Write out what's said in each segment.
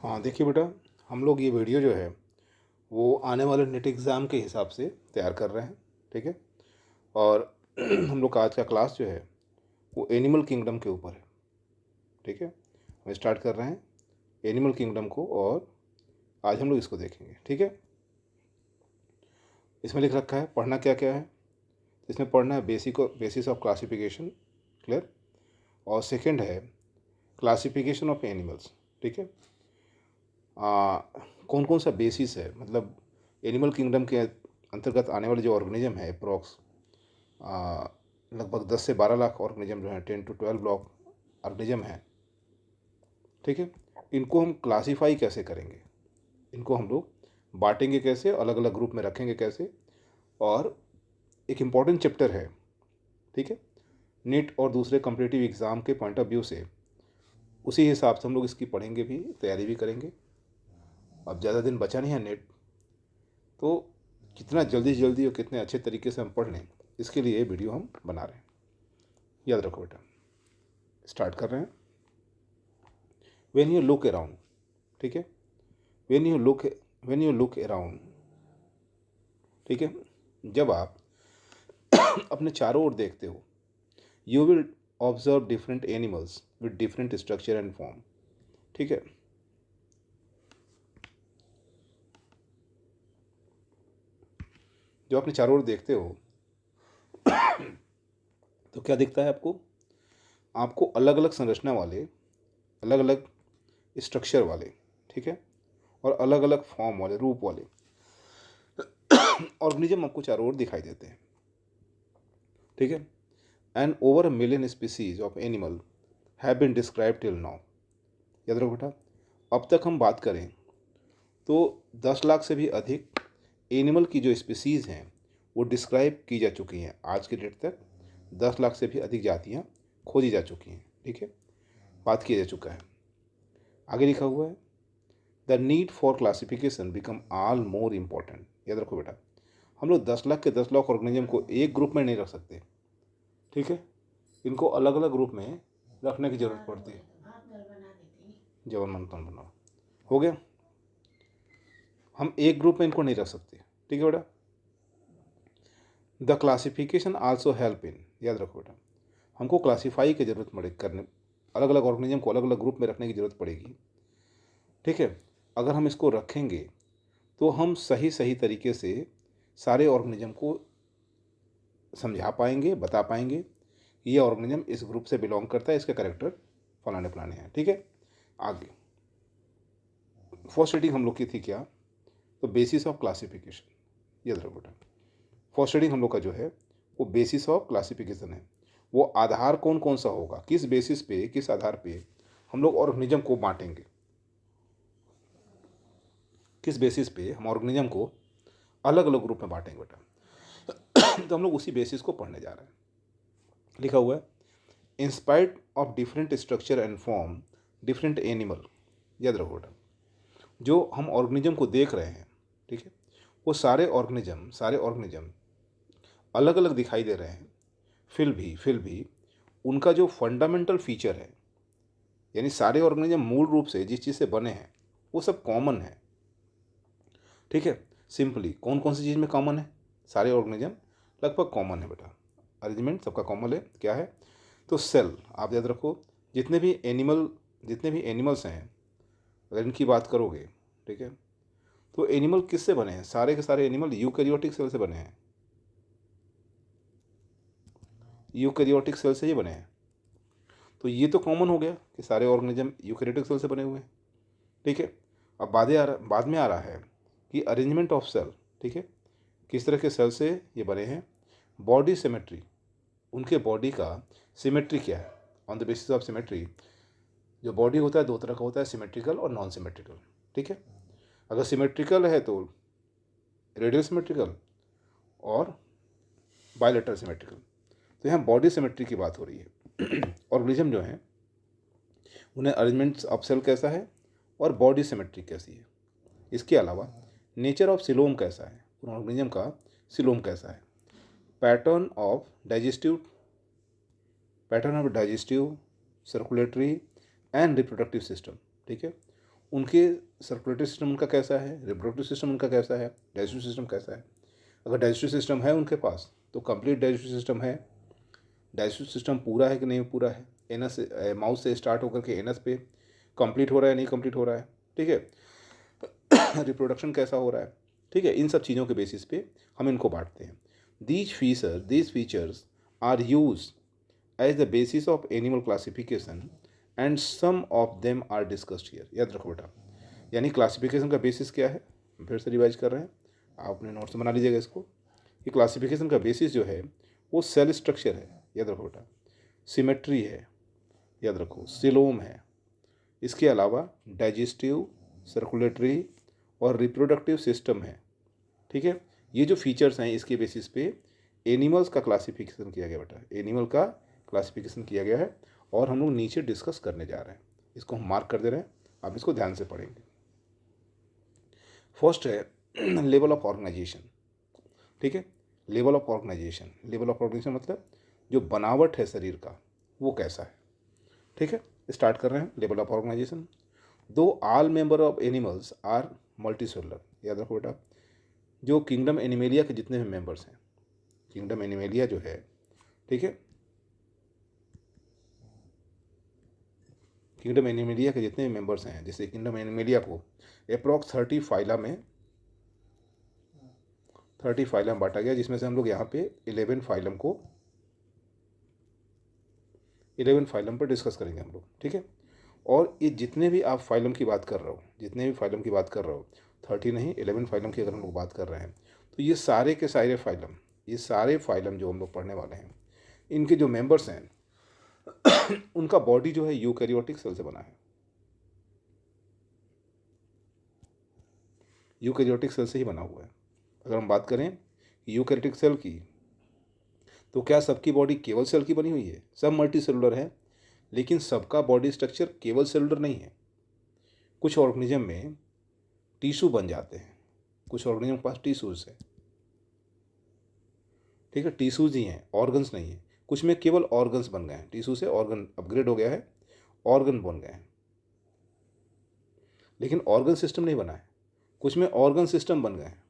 हाँ देखिए बेटा, हम लोग ये वीडियो जो है वो आने वाले नेट एग्ज़ाम के हिसाब से तैयार कर रहे हैं। ठीक है। और हम लोग का आज का क्लास जो है वो एनिमल किंगडम के ऊपर है। ठीक है। हम स्टार्ट कर रहे हैं एनिमल किंगडम को, और आज हम लोग इसको देखेंगे। ठीक है। इसमें लिख रखा है पढ़ना क्या क्या है। इसमें पढ़ना है बेसिस ऑफ क्लासिफिकेशन। क्लियर। और सेकंड है क्लासिफिकेशन ऑफ एनिमल्स। ठीक है। कौन कौन सा बेसिस है, मतलब एनिमल किंगडम के अंतर्गत आने वाले जो ऑर्गेनिज्म है अप्रॉक्स लगभग 10 से 12 लाख ऑर्गेनिज्म जो हैं, 10 to 12 लाख ऑर्गेनिज्म हैं। ठीक है। इनको हम क्लासीफाई कैसे करेंगे, इनको हम लोग बांटेंगे कैसे, अलग अलग ग्रुप में रखेंगे कैसे। और एक इम्पॉर्टेंट चैप्टर है। ठीक है। नीट और दूसरे कम्पिटिटिव एग्ज़ाम के पॉइंट ऑफ व्यू से उसी हिसाब से हम लोग इसकी पढ़ेंगे भी, तैयारी भी करेंगे। अब ज़्यादा दिन बचा नहीं है नेट, तो कितना जल्दी जल्दी और कितने अच्छे तरीके से हम पढ़ लें, इसके लिए ये वीडियो हम बना रहे हैं। याद रखो बेटा। स्टार्ट कर रहे हैं। When you look around. ठीक है। When you look around. ठीक है। जब आप अपने चारों ओर देखते हो, you will observe different animals with different structure and form. ठीक है। जब अपने चारों ओर देखते हो तो क्या दिखता है आपको? आपको अलग अलग संरचना वाले, अलग अलग स्ट्रक्चर वाले, ठीक है, और अलग अलग फॉर्म वाले, रूप वाले ऑर्गेनिज्म आपको चारों ओर दिखाई देते हैं। ठीक है। And over a million species of animal have been describe till now. याद रखो बेटा, अब तक हम बात करें तो 10 लाख से भी अधिक एनिमल की जो स्पीसीज़ हैं वो डिस्क्राइब की जा चुकी हैं। आज के डेट तक 10 लाख से भी अधिक जातियाँ खोजी जा चुकी हैं। ठीक है। बात किया जा चुका है। आगे लिखा हुआ है the need for classification become all more important. याद रखो बेटा, हम लोग 10 लाख के 10 लाख ऑर्गेनिज्म को एक ग्रुप में नहीं रख सकते। ठीक है। इनको अलग अलग ग्रुप में रखने की जरूरत पड़ती है। जवन मन तन बनाओ। हो गया। हम एक ग्रुप में इनको नहीं रख सकते। ठीक है बेटा। The classification also help in. याद रखो बेटा, हमको क्लासीफाई की जरूरत पड़ेगी, करने अलग अलग ऑर्गेनिज्म को अलग अलग ग्रुप में रखने की जरूरत पड़ेगी। ठीक है। अगर हम इसको रखेंगे तो हम सही सही तरीके से सारे ऑर्गेनिज्म को समझा पाएंगे, बता पाएंगे कि ये ऑर्गेनिज्म इस ग्रुप से बिलोंग करता है, इसके करेक्टर फलाने फलाने हैं। ठीक है। आगे फर्स्ट रीडिंग हम लोग की थी क्या? तो बेसिस ऑफ क्लासिफिकेशन। याद रखो बेटा, फर्स्ट रीडिंग हम लोग का जो है वो बेसिस ऑफ क्लासिफिकेशन है। वो आधार कौन कौन सा होगा, किस बेसिस पे, किस आधार पे हम लोग ऑर्गेनिज्म को बांटेंगे, किस बेसिस पे हम ऑर्गेनिज्म को अलग अलग ग्रुप में बांटेंगे बेटा। तो हम लोग उसी बेसिस को पढ़ने जा रहे हैं। लिखा हुआ है in spite of different structure and form different animal. याद रखो बेटा, जो हम ऑर्गेनिज्म को देख रहे हैं, ठीक है, वो सारे ऑर्गेनिज्म अलग अलग दिखाई दे रहे हैं। फिर भी उनका जो फंडामेंटल फीचर है, यानी सारे ऑर्गेनिज्म मूल रूप से जिस चीज़ से बने हैं वो सब कॉमन है। ठीक है। सिंपली कौन कौन सी चीज़ में कॉमन है? सारे ऑर्गेनिज्म लगभग कॉमन है बेटा। अरेंजमेंट सबका कॉमन है। क्या है? तो सेल। आप याद रखो, जितने भी एनिमल्स हैं, अगर इनकी बात करोगे, ठीक है, तो एनिमल किससे बने हैं? सारे के सारे एनिमल यूकैरियोटिक सेल से बने हैं। यूकैरियोटिक सेल से ही बने हैं। तो ये तो कॉमन हो गया कि सारे ऑर्गेनिज्म यूकैरियोटिक सेल से बने हुए हैं। ठीक है। अब बाद में आ रहा है कि अरेंजमेंट ऑफ सेल। ठीक है। किस तरह के सेल से ये बने हैं? बॉडी सिमेट्री, उनके बॉडी का सिमेट्री क्या है? On the basis of symmetry, जो बॉडी होता है दो तरह का होता है, सिमेट्रिकल और नॉन सिमेट्रिकल। ठीक है। अगर सिमेट्रिकल है तो रेडियल सिमेट्रिकल और बायलेटरल सिमेट्रिकल। तो यहाँ बॉडी सिमेट्री की बात हो रही है। ऑर्गेनिज्म जो है उन्हें अरेंजमेंट ऑफ सेल कैसा है और बॉडी सिमेट्री कैसी है। इसके अलावा नेचर ऑफ सिलोम कैसा है, उन ऑर्गेनिज्म का सिलोम कैसा है, pattern of digestive circulatory and reproductive system. ठीक है। उनके सर्कुलेटरी सिस्टम उनका कैसा है, रिप्रोडक्टिव सिस्टम उनका कैसा है, डाइजेस्टिव सिस्टम कैसा है। अगर डाइजेस्टिव सिस्टम है उनके पास तो कंप्लीट डाइजेस्टिव सिस्टम है, डाइजेस्टिव सिस्टम पूरा है कि नहीं पूरा है, एनस माउथ से स्टार्ट होकर के एनस पे कंप्लीट हो रहा है नहीं कंप्लीट हो रहा है, ठीक है। रिप्रोडक्शन कैसा हो रहा है, ठीक है। इन सब चीज़ों के बेसिस पे हम इनको बांटते हैं। These features are use as the basis of animal classification and some of them are discussed here. याद रखो बेटा, यानी क्लासिफिकेशन का बेसिस क्या है, फिर से रिवाइज कर रहे हैं, आप अपने नोट्स में बना लीजिएगा इसको। ये क्लासिफिकेशन का बेसिस जो है वो सेल स्ट्रक्चर है, याद रखो बेटा, सिमेट्री है, याद रखो, सिलोम है, इसके अलावा डाइजेस्टिव, सर्कुलेटरी और रिप्रोडक्टिव सिस्टम है, ठीक है। ये जो फीचर्स हैं इसके बेसिस पे एनिमल्स का क्लासिफिकेशन किया गया बेटा, एनिमल का क्लासिफिकेशन किया गया है और हम लोग नीचे डिस्कस करने जा रहे हैं। इसको हम मार्क कर दे रहे हैं, आप इसको ध्यान से पढ़ेंगे। फर्स्ट है लेवल ऑफ ऑर्गेनाइजेशन, ठीक है। Level of organization, level of organization मतलब जो बनावट है शरीर का वो कैसा है, ठीक है। स्टार्ट कर रहे हैं। Level of organization, though all member of animals are multicellular. याद रखो बेटा, जो किंगडम एनिमेलिया के जितने भी मेंबर्स हैं, किंगडम एनिमेलिया जो है, ठीक है, किंगडम एनिमेलिया के जितने भी मेंबर्स हैं, जैसे किंगडम एनिमेलिया को अप्रॉक्स 30 फाइलम बांटा गया, जिसमें से हम लोग यहाँ पे 11 फाइलम पर डिस्कस करेंगे हम लोग, ठीक है। और ये जितने भी आप फाइलम की बात कर रहे हो, जितने भी फाइलम की बात कर रहे हो, 30 नहीं 11 फाइलम की अगर हम लोग बात कर रहे हैं, तो ये सारे के सारे फाइलम, ये सारे फाइलम जो हम लोग पढ़ने वाले हैं, इनके जो मेंबर्स हैं उनका बॉडी जो है यूकैरियोटिक सेल से बना है, यूकैरियोटिक सेल से ही बना हुआ है। अगर हम बात करें यूकैरियोटिक सेल की, तो क्या सबकी बॉडी केवल सेल की बनी हुई है? सब मल्टी सेलुलर है, लेकिन सबका बॉडी स्ट्रक्चर केवल सेलुलर नहीं है। कुछ ऑर्गेनिज्म में टिश्यू बन जाते हैं, कुछ ऑर्गेनिज्म के पास टिश्यूज है, ठीक है, टिश्यूज ही हैं, ऑर्गन्स नहीं है। कुछ में केवल ऑर्गन्स बन गए हैं, टिश्यू से ऑर्गन अपग्रेड हो गया है, ऑर्गन बन गए हैं, लेकिन ऑर्गन सिस्टम नहीं बना है। कुछ में ऑर्गन सिस्टम बन गए हैं,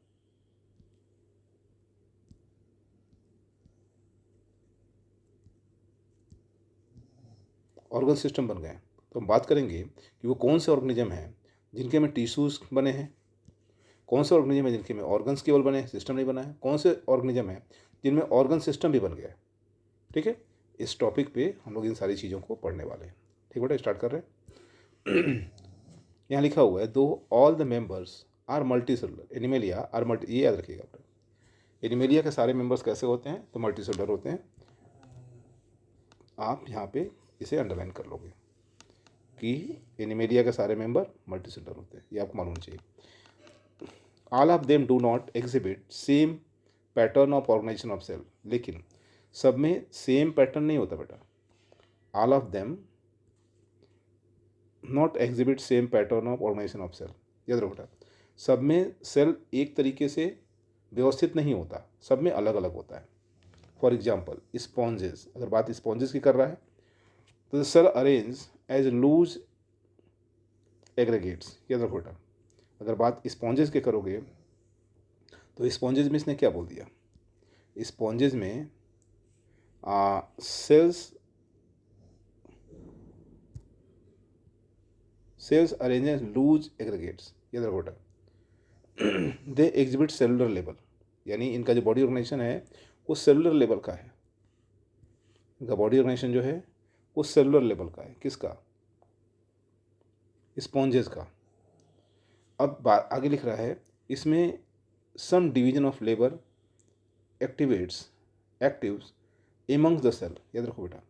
ऑर्गन सिस्टम बन गए हैं। तो हम बात करेंगे कि वो कौन से ऑर्गेनिज्म हैं जिनके में टिश्यूज बने हैं, कौन से ऑर्गेनिज्म है जिनके में ऑर्गन्स केवल बने हैं, सिस्टम नहीं बना है, कौन से ऑर्गेनिज्म है जिनमें ऑर्गन सिस्टम भी बन गया है, ठीक है। इस टॉपिक पे हम लोग इन सारी चीज़ों को पढ़ने वाले हैं, ठीक बेटा। स्टार्ट कर रहे हैं। यहाँ लिखा हुआ है, though all the members are multicellular animalia are multi, ये याद रखिएगा बेटा, एनिमेलिया के सारे मेंबर्स कैसे होते हैं? तो मल्टी सेलुलर होते हैं। आप यहाँ पे इसे अंडरलाइन कर लोगे कि एनिमेलिया के सारे मेंबर मल्टी सेलुलर होते हैं, ये आपको मालूम चाहिए। All of them do not exhibit same pattern of organization of cell, लेकिन सब में सेम पैटर्न नहीं होता बेटा। All of them not exhibit same pattern of organization of cell, याद रखो बेटा, सब में सेल एक तरीके से व्यवस्थित नहीं होता, सब में अलग अलग होता है। फॉर एग्जाम्पल स्पॉन्जेस, अगर बात स्पॉन्जेस की कर रहा है तो cell arrange as loose aggregates, याद रखो बेटा। अगर बात स्पॉन्जेस की करोगे तो स्पॉन्जेस में इसने क्या बोल दिया, स्पॉन्जेस में cells arrange as loose aggregates, याद रखो बेटा। दे एग्जिबिट सेलुलर लेवल, यानी इनका जो बॉडी ऑर्गेनाइजेशन है वो सेलुलर लेवल का है, इनका बॉडी ऑर्गेनाइजेशन जो है वो सेलुलर लेवल का है। किसका? स्पॉन्जेस का। अब आगे लिख रहा है, इसमें some division of labour actives amongst the cell, याद रखो बेटा।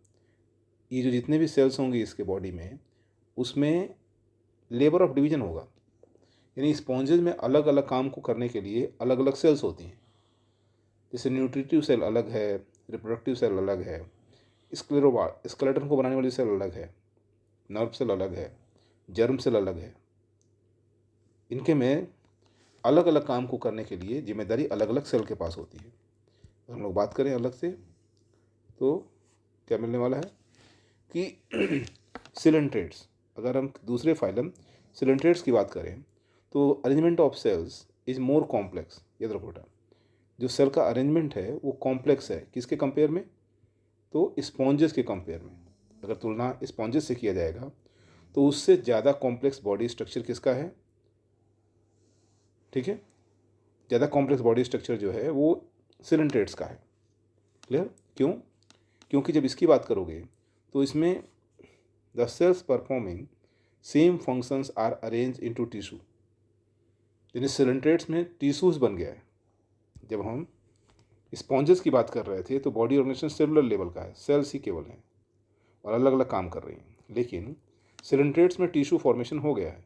ये जो जितने भी सेल्स होंगे इसके बॉडी में, उसमें लेबर ऑफ डिवीजन होगा, यानी स्पॉन्जेस में अलग अलग काम को करने के लिए अलग अलग सेल्स होती हैं। जैसे न्यूट्रिटिव सेल अलग है, रिप्रोडक्टिव सेल अलग है, स्केलेटन को बनाने वाली सेल अलग है, नर्व सेल अलग है, जर्म सेल अलग है। इनके में अलग अलग काम को करने के लिए जिम्मेदारी अलग अलग सेल के पास होती है। अगर हम लोग बात करें अलग से तो क्या मिलने वाला है कि सिलेंट्रेट्स, अगर हम दूसरे फाइलम सिलेंट्रेट्स की बात करें तो arrangement of cells is more complex. याद रखो बेटा, जो सेल का अरेंजमेंट है वो कॉम्प्लेक्स है, किसके कंपेयर में? तो स्पॉन्जेस के कंपेयर में। अगर तुलना स्पॉन्जेस से किया जाएगा तो उससे ज़्यादा कॉम्प्लेक्स बॉडी स्ट्रक्चर किसका है? ठीक है, ज़्यादा कॉम्प्लेक्स बॉडी स्ट्रक्चर जो है वो सिलेंट्रेट्स का है। क्लियर? क्यों? क्योंकि जब इसकी बात करोगे तो इसमें the cells performing same functions are arrange into tissue, यानी सिलेंट्रेट्स में टिश्यूज बन गया है। जब हम स्पॉन्जेस की बात कर रहे थे तो बॉडी ऑर्गेनाइजेशन सेलुलर लेवल का है, सेल्स ही केवल हैं और अलग अलग काम कर रही हैं, लेकिन सिलेंट्रेट्स में टिश्यू फॉर्मेशन हो गया है।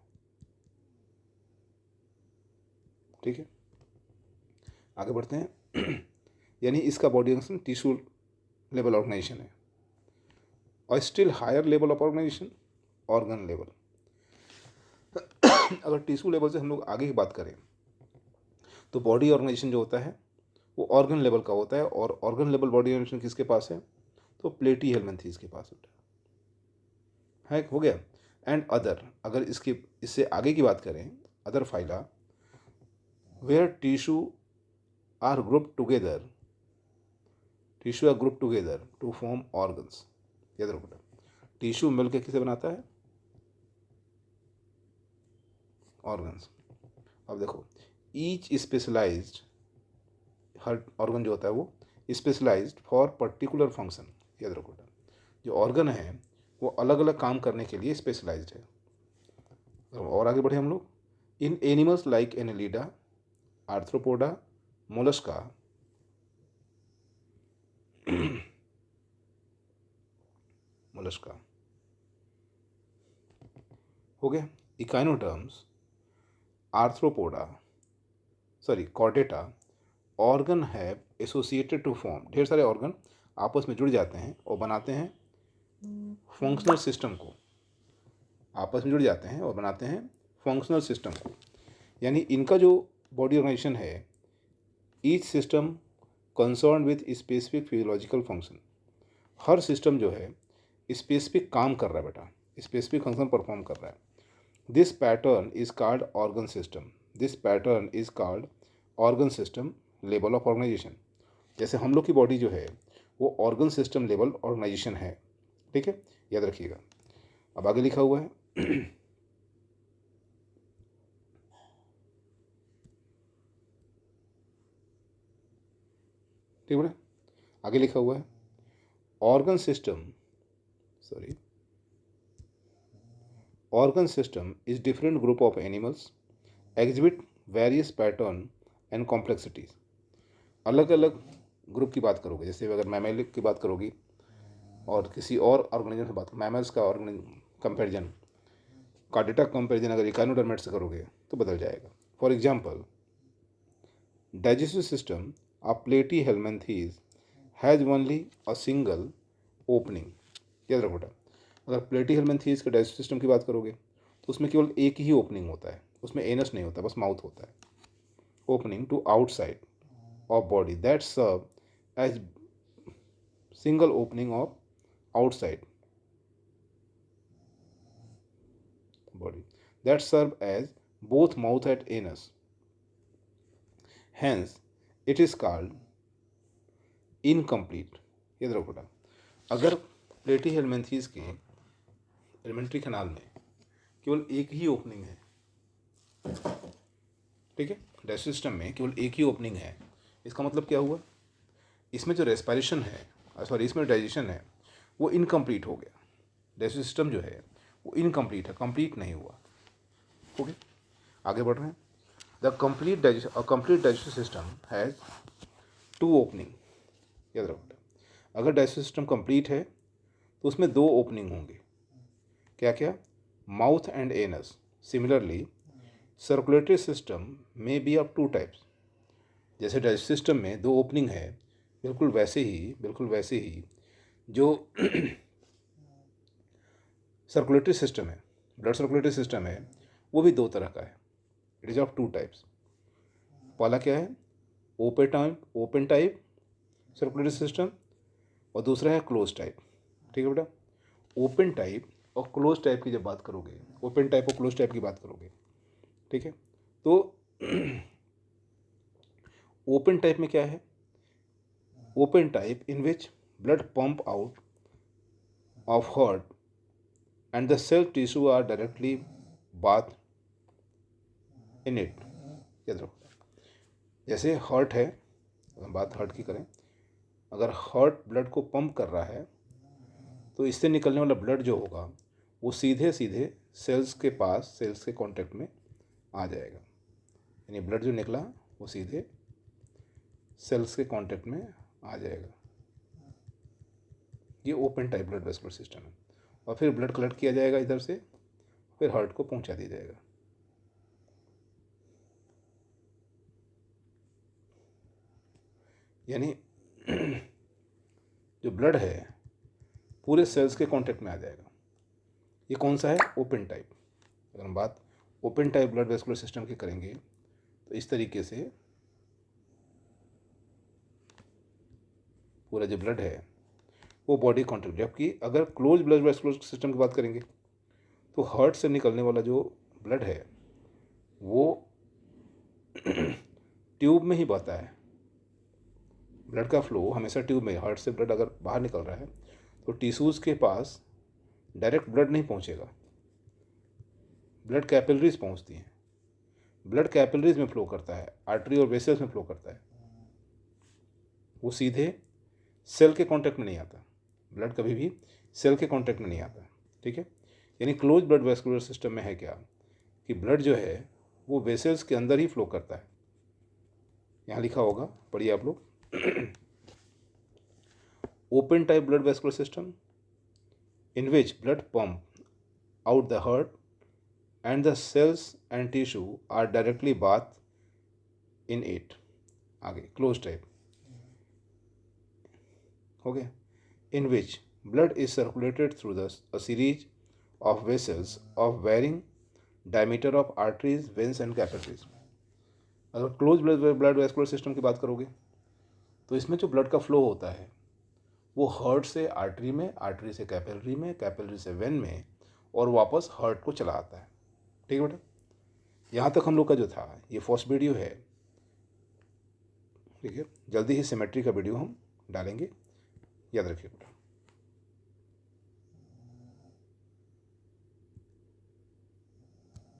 ठीक है, आगे बढ़ते हैं। यानी इसका body organization tissue level organization है। और still higher level of organization organ level. अगर टिश्यू लेवल से हम लोग आगे की बात करें तो बॉडी ऑर्गेनाइजेशन जो होता है वो ऑर्गन लेवल का होता है, और ऑर्गन लेवल बॉडी ऑर्गेनाइजेशन किसके पास है? तो प्लेटी हेलमिंथेस के पास होता है। हो गया। एंड अदर, अगर इससे आगे की बात करें, other phyla where tissue are group together, tissue are group together to form organs. याद रखो बेटा, टिश्यू मिलकर किसे बनाता है? ऑर्गन्स। अब देखो, ईच स्पेशलाइज्ड, हर ऑर्गन जो होता है वो स्पेशलाइज्ड फॉर पर्टिकुलर फंक्शन। याद रखो बेटा, जो ऑर्गन है वो अलग अलग काम करने के लिए स्पेशलाइज्ड है। और आगे बढ़े हम लोग, in animals like Annelida, Arthropoda, Mollusca, Mollusca हो गया। Echinoderms, Arthropoda, sorry Chordata, organ have associated to form, ढेर सारे ऑर्गन आपस में जुड़ जाते हैं और बनाते हैं फंक्शनल सिस्टम को, आपस में जुड़ जाते हैं और बनाते हैं फंक्शनल सिस्टम को। यानी इनका जो बॉडी ऑर्गेनाइजेशन है, each system concern with specific physiological function, her system जो है स्पेसिफिक काम कर रहा है बेटा, स्पेसिफिक फंक्शन परफॉर्म कर रहा है। This pattern is called organ system, this pattern is called organ system level of organization. जैसे हम लोग की बॉडी जो है वो ऑर्गन सिस्टम लेवल ऑर्गेनाइजेशन है। ठीक है, याद रखिएगा। अब आगे लिखा हुआ है ठीक है, आगे लिखा हुआ है organ system, sorry, organ system is different group of animals exhibit various pattern and complexities। अलग अलग ग्रुप की बात करोगे, जैसे अगर मैमल की बात करोगी और किसी और ऑर्गेनिज्म से बात, मैमल्स का कंपेरिजन, कार्डेटा कंपेरिजन अगर इकाइनोडर्मेट से करोगे तो बदल जाएगा। For example, digestive system of Platyhelminthes has only a single opening. याद रखो बेटा, अगर प्लेटी हेलमिंथेस के डाइजेस्टिव सिस्टम की बात करोगे तो उसमें केवल एक ही ओपनिंग होता है, उसमें एनस नहीं होता, बस माउथ होता है। Opening to outside of body that serve as single opening of outside body that serve as both mouth at anus, hence it is called incomplete. याद रखो बेटा, अगर प्लेटी हेलमिंथेस के एलिमेंट्री कैनाल में केवल एक ही ओपनिंग है, ठीक है, डाइजेस्टिव सिस्टम में केवल एक ही ओपनिंग है, इसका मतलब क्या हुआ? इसमें जो रेस्पिरेशन है, सॉरी इसमें डाइजेशन है वो इनकम्प्लीट हो गया। डाइजेस्टिव सिस्टम जो है वो इनकम्प्लीट है, कंप्लीट नहीं हुआ। ओके, आगे बढ़ रहे हैं। The complete digestive system has two opening. याद रखो, अगर डाइजेस्टिव सिस्टम कंप्लीट है तो उसमें दो ओपनिंग होंगे। क्या क्या? Mouth and anus. Similarly circulatory system में बी ऑफ टू टाइप्स। जैसे डाइजेस्टिव सिस्टम में दो ओपनिंग है, बिल्कुल वैसे ही जो सर्कुलेटरी सिस्टम है, ब्लड सर्कुलेटरी सिस्टम है, वो भी दो तरह का है। It is of two types. पहला क्या है? ओपन टाइप सर्कुलेटरी सिस्टम, और दूसरा है क्लोज टाइप। ठीक है बेटा, ओपन टाइप और क्लोज टाइप की जब बात करोगे, ओपन टाइप और क्लोज टाइप की बात करोगे, ठीक है, तो ओपन टाइप में क्या है, open type in which blood pump out of heart and the cell tissue are directly bath in it. याद रखो, जैसे हार्ट है, अगर बात हार्ट की करें, अगर हार्ट ब्लड को पंप कर रहा है तो इससे निकलने वाला ब्लड जो होगा वो सीधे सीधे सेल्स के पास, सेल्स के कांटेक्ट में आ जाएगा। यानी ब्लड जो निकला वो सीधे सेल्स के कांटेक्ट में आ जाएगा। ये open type blood vascular system है। और फिर ब्लड कलेक्ट किया जाएगा इधर से, फिर हार्ट को पहुंचा दिया जाएगा। यानी जो ब्लड है पूरे सेल्स के कांटेक्ट में आ जाएगा। ये कौन सा है, ओपन टाइप। अगर हम बात open type blood vascular system की करेंगे तो इस तरीके से पूरा जो ब्लड है वो बॉडी कांटेक्ट। जबकि अगर क्लोज ब्लड वेस्कुलर सिस्टम की बात करेंगे तो हार्ट से निकलने वाला जो ब्लड है वो ट्यूब में ही बहता है। ब्लड का फ्लो हमेशा ट्यूब में, हार्ट से ब्लड अगर बाहर निकल रहा है तो टिश्यूज़ के पास डायरेक्ट ब्लड नहीं पहुंचेगा, ब्लड कैपिलरीज पहुंचती हैं। ब्लड कैपिलरीज में फ्लो करता है, आर्टरी और वेसल्स में फ्लो करता है, वो सीधे सेल के कांटेक्ट में नहीं आता। ब्लड कभी भी सेल के कांटेक्ट में नहीं आता, ठीक है। यानी क्लोज ब्लड वेस्कुलर सिस्टम में है क्या कि ब्लड जो है वो वेसल्स के अंदर ही फ्लो करता है। यहाँ लिखा होगा, पढ़िए आप लोग। Open type blood vascular system in which blood pump out the heart and the cells and tissue are directly bathed in it। आगे closed type हो गया, in which blood is circulated through a series of vessels of varying diameter of arteries, veins and capillaries। अगर close blood vascular system की बात करोगे तो इसमें जो ब्लड का फ्लो होता है वो हार्ट से आर्टरी में, आर्टरी से कैपिलरी में, कैपिलरी से वेन में और वापस हार्ट को चला आता है। ठीक है बेटा, यहाँ तक हम लोग का जो था ये फर्स्ट वीडियो है। ठीक है, जल्दी ही सिमेट्री का वीडियो हम डालेंगे, याद रखिए बेटा।